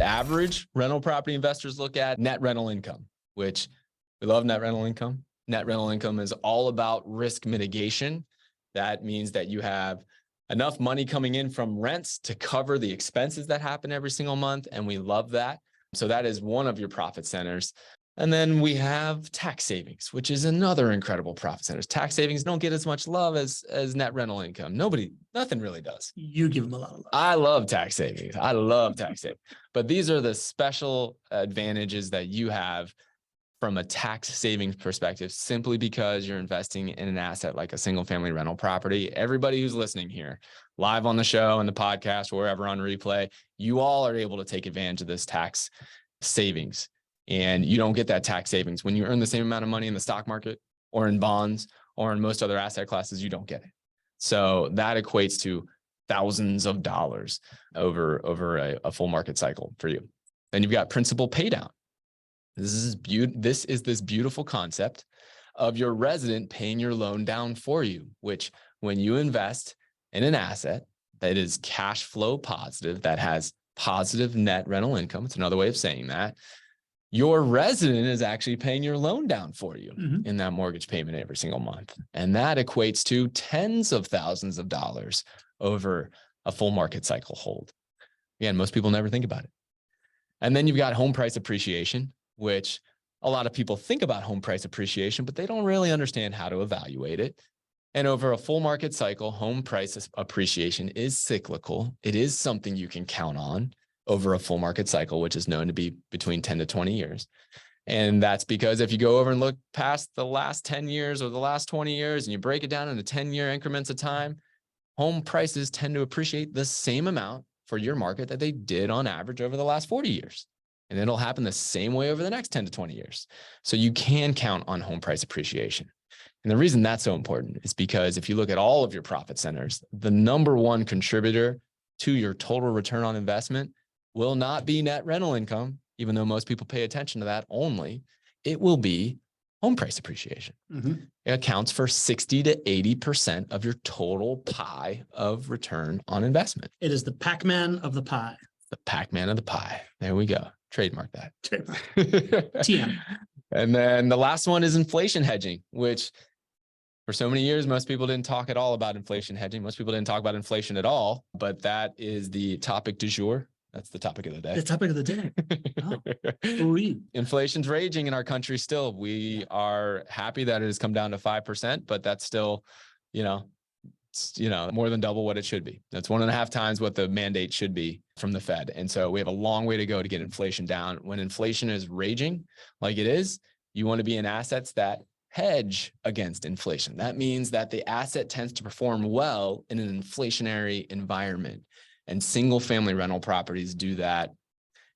average rental property investors look at net rental income, which we love net rental income. Net rental income is all about risk mitigation. That means that you have enough money coming in from rents to cover the expenses that happen every single month. And we love that. So that is one of your profit centers. And then we have tax savings, which is another incredible profit center. Tax savings don't get as much love as net rental income. Nothing really does. You give them a lot of love. I love tax savings. I love tax savings. But these are the special advantages that you have from a tax savings perspective, simply because you're investing in an asset like a single family rental property. Everybody who's listening here, live on the show and the podcast, or wherever on replay, you all are able to take advantage of this tax savings. And you don't get that tax savings when you earn the same amount of money in the stock market or in bonds or in most other asset classes. You don't get it. So that equates to thousands of dollars over a full market cycle for you. Then you've got principal pay down. This is this beautiful concept of your resident paying your loan down for you, which when you invest in an asset that is cash flow positive, that has positive net rental income, it's another way of saying that, your resident is actually paying your loan down for you in that mortgage payment every single month. And that equates to tens of thousands of dollars over a full market cycle hold. Again, most people never think about it. And then you've got home price appreciation, which a lot of people think about home price appreciation, but they don't really understand how to evaluate it. And over a full market cycle, home price appreciation is cyclical. It is something you can count on over a full market cycle, which is known to be between 10 to 20 years. And that's because if you go over and look past the last 10 years or the last 20 years and you break it down into 10-year increments of time, home prices tend to appreciate the same amount for your market that they did on average over the last 40 years. And it'll happen the same way over the next 10 to 20 years. So you can count on home price appreciation. And the reason that's so important is because if you look at all of your profit centers, the number one contributor to your total return on investment will not be net rental income, even though most people pay attention to that only. It will be home price appreciation. It accounts for 60 to 80% of your total pie of return on investment. It is the Pac-Man of the pie. The Pac-Man of the pie. There we go. Trademark that. Trademark. TM. And then the last one is inflation hedging, which for so many years, most people didn't talk at all about inflation hedging. Most people didn't talk about inflation at all, but that is the topic du jour. That's the topic of the day. The topic of the day. Oh. Inflation's raging in our country still. We are happy that it has come down to 5%, but that's still, more than double what it should be. That's 1.5 times what the mandate should be from the Fed. And so we have a long way to go to get inflation down. When inflation is raging like it is, you want to be in assets that hedge against inflation. That means that the asset tends to perform well in an inflationary environment. And single family rental properties do that.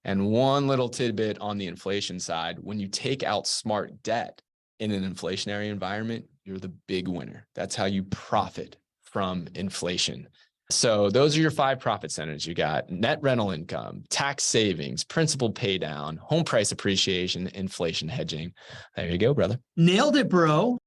And one little tidbit on the inflation side, when you take out smart debt in an inflationary environment, you're the big winner. That's how you profit from inflation. So those are your 5 profit centers. You got net rental income, tax savings, principal pay down, home price appreciation, inflation hedging. There you go, brother. Nailed it, bro.